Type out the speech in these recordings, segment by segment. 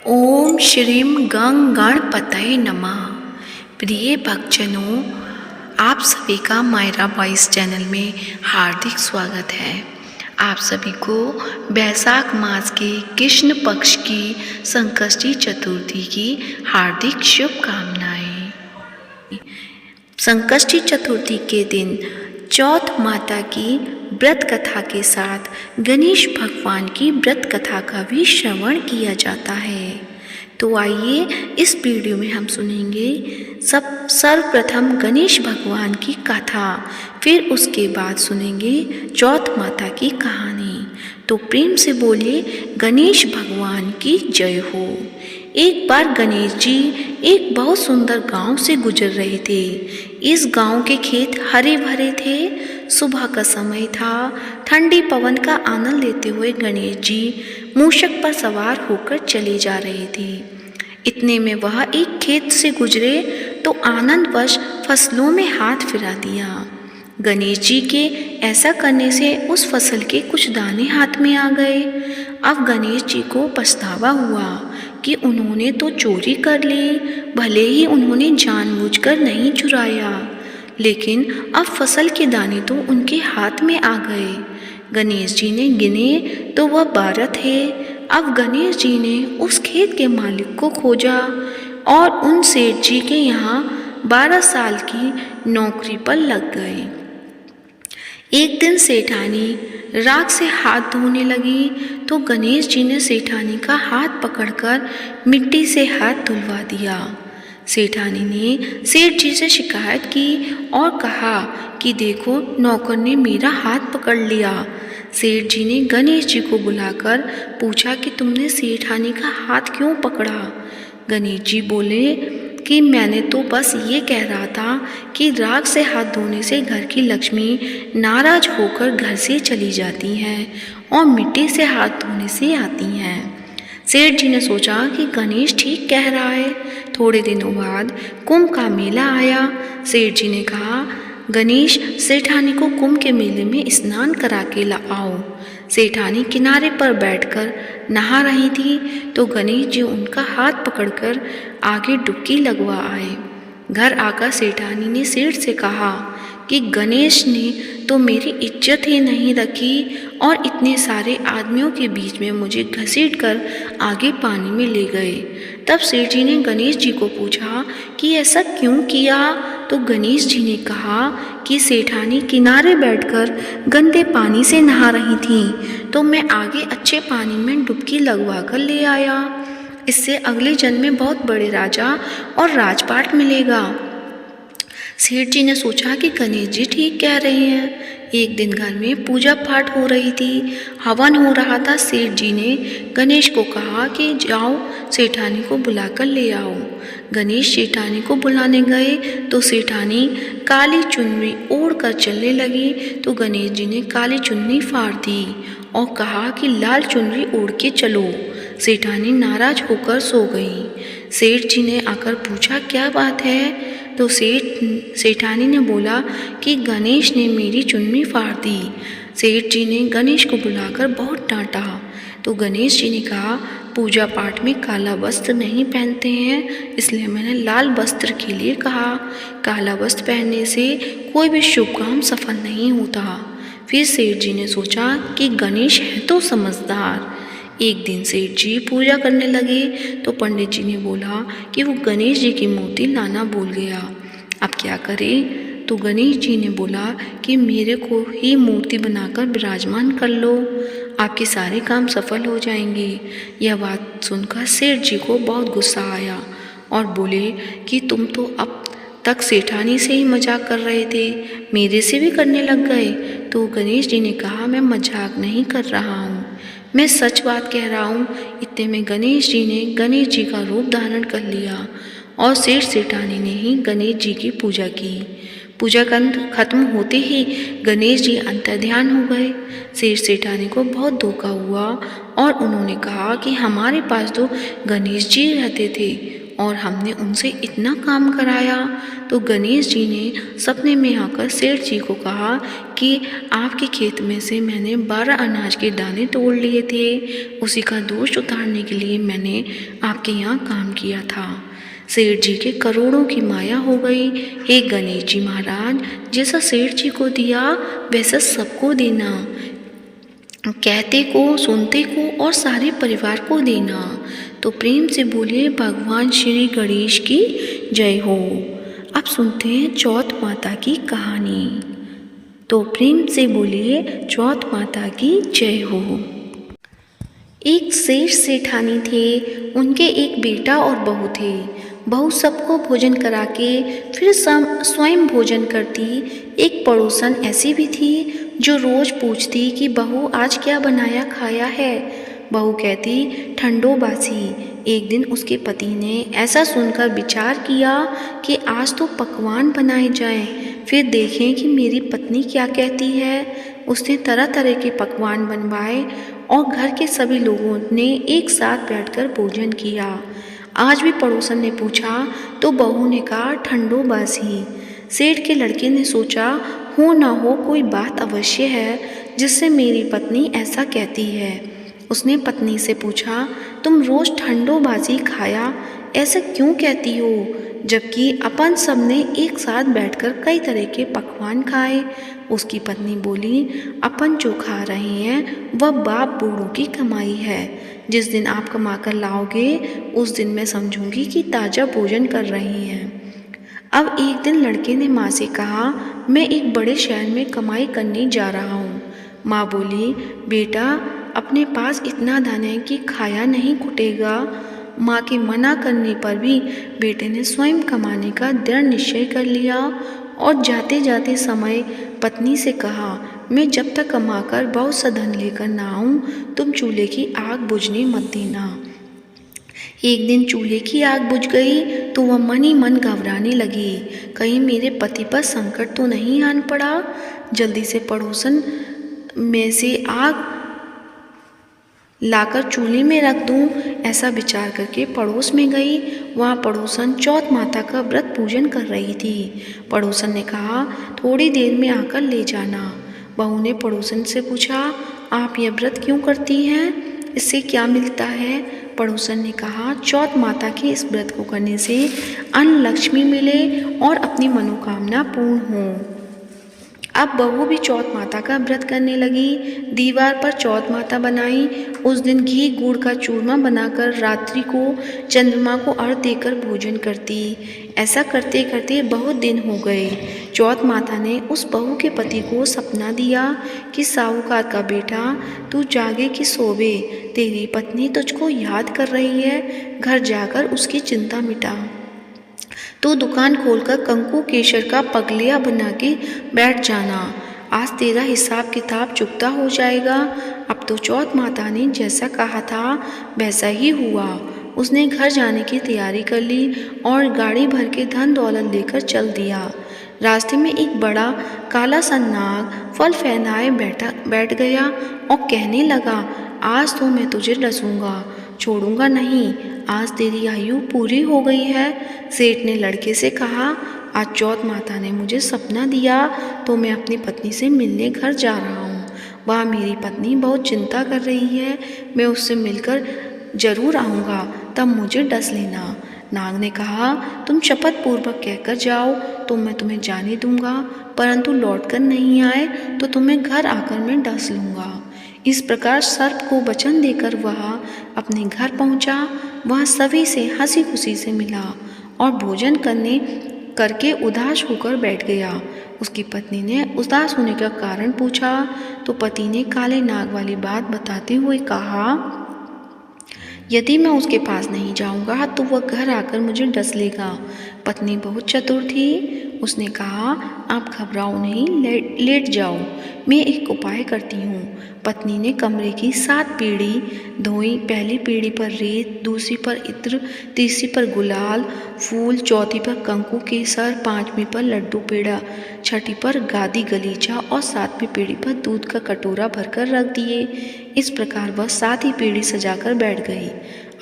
ओम श्रीम गं गणपतये नमः। प्रिय भक्तजनों, आप सभी का मायरा वॉइस चैनल में हार्दिक स्वागत है। आप सभी को बैसाख मास के कृष्ण पक्ष की संकष्टी चतुर्थी की हार्दिक शुभकामनाएं। संकष्टी चतुर्थी के दिन चौथ माता की व्रत कथा के साथ गणेश भगवान की व्रत कथा का भी श्रवण किया जाता है। तो आइए इस वीडियो में हम सुनेंगे सर्वप्रथम गणेश भगवान की कथा, फिर उसके बाद सुनेंगे चौथ माता की कहानी। तो प्रेम से बोलिए गणेश भगवान की जय हो। एक बार गणेश जी एक बहुत सुंदर गांव से गुजर रहे थे। इस गांव के खेत हरे भरे थे। सुबह का समय था। ठंडी पवन का आनंद लेते हुए गणेश जी मूषक पर सवार होकर चले जा रहे थे। इतने में वह एक खेत से गुजरे तो आनंदवश फसलों में हाथ फिरा दिया। गणेश जी के ऐसा करने से उस फसल के कुछ दाने हाथ में आ गए। अब गणेश जी को पछतावा हुआ कि उन्होंने तो चोरी कर ली। भले ही उन्होंने जानबूझकर नहीं चुराया, लेकिन अब फसल के दाने तो उनके हाथ में आ गए। गणेश जी ने गिने तो वह 12 थे। अब गणेश जी ने उस खेत के मालिक को खोजा और उन सेठ जी के यहाँ 12 साल की नौकरी पर लग गए। एक दिन सेठानी राख से हाथ धोने लगी तो गणेश जी ने सेठानी का हाथ पकड़कर मिट्टी से हाथ धुलवा दिया। सेठानी ने सेठ जी से शिकायत की और कहा कि देखो, नौकर ने मेरा हाथ पकड़ लिया। सेठ जी ने गणेश जी को बुलाकर पूछा कि तुमने सेठानी का हाथ क्यों पकड़ा। गणेश जी बोले कि मैंने तो बस ये कह रहा था कि राख से हाथ धोने से घर की लक्ष्मी नाराज होकर घर से चली जाती हैं और मिट्टी से हाथ धोने से आती हैं। सेठ जी ने सोचा कि गणेश ठीक कह रहा है। थोड़े दिनों बाद कुंभ का मेला आया। सेठ जी ने कहा, गणेश, सेठानी को कुंभ के मेले में स्नान करा के लाओ। सेठानी किनारे पर बैठकर नहा रही थी तो गणेश जी उनका हाथ पकड़कर आगे डुबकी लगवा आए। घर आकर सेठानी ने सेठ से कहा कि गणेश ने तो मेरी इज्जत ही नहीं रखी और इतने सारे आदमियों के बीच में मुझे घसीटकर आगे पानी में ले गए। तब सेठ जी ने गणेश जी को पूछा कि ऐसा क्यों किया। तो गणेश जी ने कहा कि सेठानी किनारे बैठकर गंदे पानी से नहा रही थी तो मैं आगे अच्छे पानी में डुबकी लगवा कर ले आया। इससे अगले जन्म में बहुत बड़े राजा और राजपाट मिलेगा। सेठ जी ने सोचा कि गणेश जी ठीक कह रहे हैं। एक दिन घर में पूजा पाठ हो रही थी, हवन हो रहा था। सेठ जी ने गणेश को कहा कि जाओ, सेठानी को बुलाकर ले आओ। गणेश सेठानी को बुलाने गए तो सेठानी काली चुन्नी ओढ़ कर चलने लगी तो गणेश जी ने काली चुन्नी फाड़ दी और कहा कि लाल चुन्नी ओढ़ के चलो। सेठानी नाराज होकर सो गई। सेठ जी ने आकर पूछा, क्या बात है। तो सेठानी ने बोला कि गणेश ने मेरी चुन्नी फाड़ दी। सेठ जी ने गणेश को बुलाकर बहुत डांटा तो गणेश जी ने कहा, पूजा पाठ में काला वस्त्र नहीं पहनते हैं, इसलिए मैंने लाल वस्त्र के लिए कहा। काला वस्त्र पहनने से कोई भी शुभ काम सफल नहीं होता। फिर सेठ जी ने सोचा कि गणेश है तो समझदार। एक दिन सेठ जी पूजा करने लगे तो पंडित जी ने बोला कि वो गणेश जी की मूर्ति लाना भूल गया। अब क्या करें। तो गणेश जी ने बोला कि मेरे को ही मूर्ति बनाकर विराजमान कर लो, आपके सारे काम सफल हो जाएंगे। यह बात सुनकर सेठ जी को बहुत गुस्सा आया और बोले कि तुम तो अब तक सेठानी से ही मजाक कर रहे थे, मेरे से भी करने लग गए। तो गणेश जी ने कहा, मैं मजाक नहीं कर रहा हूँ, मैं सच बात कह रहा हूँ। इतने में गणेश जी ने गणेश जी का रूप धारण कर लिया और सेठ सेठानी ने ही गणेश जी की पूजा की। पूजा खत्म होते ही गणेश जी अंतर्ध्यान हो गए। सेठ सेठानी को बहुत धोखा हुआ और उन्होंने कहा कि हमारे पास तो गणेश जी रहते थे और हमने उनसे इतना काम कराया। तो गणेश जी ने सपने में आकर सेठ जी को कहा कि आपके खेत में से मैंने 12 अनाज के दाने तोड़ लिए थे, उसी का दोष उतारने के लिए मैंने आपके यहाँ काम किया था। सेठ जी के करोड़ों की माया हो गई। हे गणेश जी महाराज, जैसा सेठ जी को दिया वैसा सबको देना, कहते को, सुनते को और सारे परिवार को देना। तो प्रेम से बोलिए भगवान श्री गणेश की जय हो। अब सुनते हैं चौथ माता की कहानी। तो प्रेम से बोलिए चौथ माता की जय हो। एक सेठ सेठानी थे, उनके एक बेटा और बहू थे। बहू सबको भोजन करा के फिर स्वयं भोजन करती। एक पड़ोसन ऐसी भी थी जो रोज पूछती कि बहू आज क्या बनाया खाया है। बहू कहती ठंडो बासी। एक दिन उसके पति ने ऐसा सुनकर विचार किया कि आज तो पकवान बनाए जाएं, फिर देखें कि मेरी पत्नी क्या कहती है। उसने तरह तरह के पकवान बनवाए और घर के सभी लोगों ने एक साथ बैठकर भोजन किया। आज भी पड़ोसन ने पूछा तो बहू ने कहा ठंडो बासी। सेठ के लड़के ने सोचा हो ना हो कोई बात अवश्य है जिससे मेरी पत्नी ऐसा कहती है। उसने पत्नी से पूछा तुम रोज ठंडो बासी खाया ऐसा क्यों कहती हो, जबकि अपन सबने एक साथ बैठकर कई तरह के पकवान खाए। उसकी पत्नी बोली अपन जो खा रहे हैं वह बाप बूढ़ों की कमाई है। जिस दिन आप कमा कर लाओगे उस दिन मैं समझूंगी कि ताज़ा भोजन कर रही हैं। अब एक दिन लड़के ने माँ से कहा मैं एक बड़े शहर में कमाई करने जा रहा हूँ। माँ बोली बेटा अपने पास इतना धन है कि खाया नहीं कुटेगा। माँ के मना करने पर भी बेटे ने स्वयं कमाने का दृढ़ निश्चय कर लिया और जाते जाते समय पत्नी से कहा मैं जब तक कमाकर बहुत सा धन लेकर ना आऊँ तुम चूल्हे की आग बुझने मत देना। एक दिन चूल्हे की आग बुझ गई तो वह मन ही मन घबराने लगी, कहीं मेरे पति पर संकट तो नहीं आन पड़ा। जल्दी से पड़ोसन में से आग लाकर चूल्हे में रख दूं, ऐसा विचार करके पड़ोस में गई। वहाँ पड़ोसन चौथ माता का व्रत पूजन कर रही थी। पड़ोसन ने कहा थोड़ी देर में आकर ले जाना। बहू ने पड़ोसन से पूछा आप यह व्रत क्यों करती हैं, इससे क्या मिलता है। पड़ोसन ने कहा चौथ माता के इस व्रत को करने से अन्न लक्ष्मी मिले और अपनी मनोकामना पूर्ण हो। अब बहू भी चौथ माता का व्रत करने लगी। दीवार पर चौथ माता बनाई। उस दिन घी गुड़ का चूरमा बनाकर रात्रि को चंद्रमा को अर्घ देकर भोजन करती। ऐसा करते करते बहुत दिन हो गए। चौथ माता ने उस बहू के पति को सपना दिया कि साहूकार का बेटा तू जागे कि सोवे, तेरी पत्नी तुझको याद कर रही है, घर जाकर उसकी चिंता मिटा। तो दुकान खोलकर कंकु केशर का पगलिया बना के बैठ जाना, आज तेरा हिसाब किताब चुकता हो जाएगा। अब तो चौथ माता ने जैसा कहा था वैसा ही हुआ। उसने घर जाने की तैयारी कर ली और गाड़ी भर के धन दौलत लेकर चल दिया। रास्ते में एक बड़ा काला सा नाग फल फैलाए बैठ गया और कहने लगा आज तो मैं तुझे डसूंगा, छोड़ूंगा नहीं, आज तेरी आयु पूरी हो गई है। सेठ ने लड़के से कहा आज चौथ माता ने मुझे सपना दिया तो मैं अपनी पत्नी से मिलने घर जा रहा हूँ। वहाँ मेरी पत्नी बहुत चिंता कर रही है, मैं उससे मिलकर जरूर आऊँगा, तब मुझे डस लेना। नाग ने कहा तुम शपथ पूर्वक कहकर जाओ तो मैं तुम्हें जाने दूंगा, परंतु लौटकर नहीं आए तो तुम्हें घर आकर मैं डस लूँगा। इस प्रकार सर्प को वचन देकर वह अपने घर पहुंचा। वह सभी से हंसी खुशी से मिला और भोजन करके उदास होकर बैठ गया। उसकी पत्नी ने उदास होने का कारण पूछा तो पति ने काले नाग वाली बात बताते हुए कहा यदि मैं उसके पास नहीं जाऊंगा तो वह घर आकर मुझे डस लेगा। पत्नी बहुत चतुर थी, उसने कहा आप घबराओ नहीं, लेट जाओ, मैं एक उपाय करती हूँ। पत्नी ने कमरे की 7 पीढ़ी धोई। पहली पीढ़ी पर रेत, दूसरी पर इत्र, तीसरी पर गुलाल फूल, चौथी पर कंकु केसर, 5वीं पर लड्डू पेड़ा, छठी पर गादी गलीचा और 7वीं पीढ़ी पर दूध का कटोरा भरकर रख दिए। इस प्रकार वह 7 ही पीढ़ी सजाकर बैठ गई।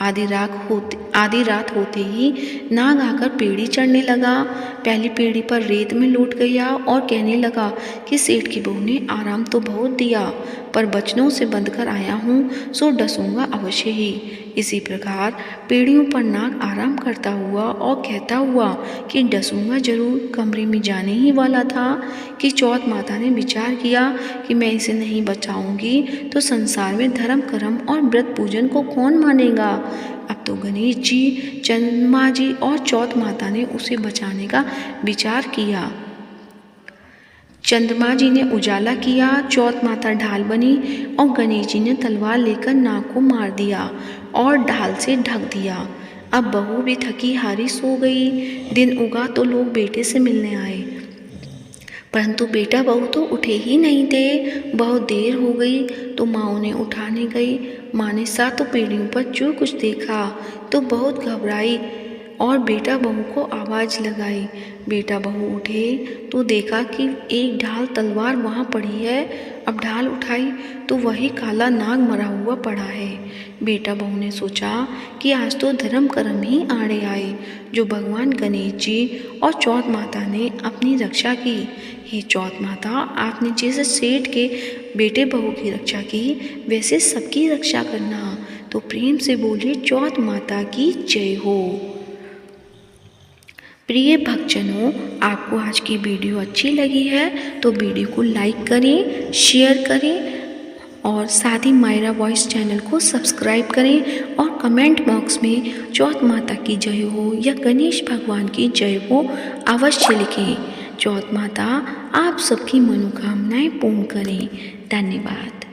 आधी रात होते ही नाग आकर पेड़ी चढ़ने लगा। पहली पेड़ी पर रेत में लौट गया और कहने लगा कि सेठ की बहू ने आराम तो बहुत दिया, पर बचनों से बंधकर आया हूँ, सो डसूंगा अवश्य ही। इसी प्रकार पेड़ियों पर नाग आराम करता हुआ और कहता हुआ कि डसूंगा जरूर कमरे में जाने ही वाला था कि चौथ माता ने विचार किया कि मैं इसे नहीं बचाऊंगी तो संसार में धर्म कर्म और व्रत पूजन को कौन मानेगा। अब तो गणेश जी, चंद्रमा जी और चौथ माता ने उसे बचाने का विचार किया। चंद्रमा जी ने उजाला किया, चौथ माता ढाल बनी और गणेश जी ने तलवार लेकर नाग को मार दिया और ढाल से ढक दिया। अब बहू भी थकी हारी सो गई। दिन उगा तो लोग बेटे से मिलने आए, परंतु बेटा बहू तो उठे ही नहीं थे। बहुत देर हो गई तो माँ उन्हें उठाने गई। माँ ने सातों पीढ़ियों पर जो कुछ देखा तो बहुत घबराई और बेटा बहू को आवाज़ लगाई। बेटा बहू उठे तो देखा कि एक ढाल तलवार वहाँ पड़ी है। अब ढाल उठाई तो वही काला नाग मरा हुआ पड़ा है। बेटा बहू ने सोचा कि आज तो धर्म कर्म ही आड़े आए, जो भगवान गणेश जी और चौथ माता ने अपनी रक्षा की। हे चौथ माता, आपने जैसे सेठ के बेटे बहू की रक्षा की वैसे सबकी रक्षा करना। तो प्रेम से बोलिए चौथ माता की जय हो। प्रिय भक्तजनों, आपको आज की वीडियो अच्छी लगी है तो वीडियो को लाइक करें, शेयर करें और साथ ही मायरा वॉइस चैनल को सब्सक्राइब करें और कमेंट बॉक्स में चौथ माता की जय हो या गणेश भगवान की जय हो अवश्य लिखें। चौथ माता आप सबकी मनोकामनाएं पूर्ण करें। धन्यवाद।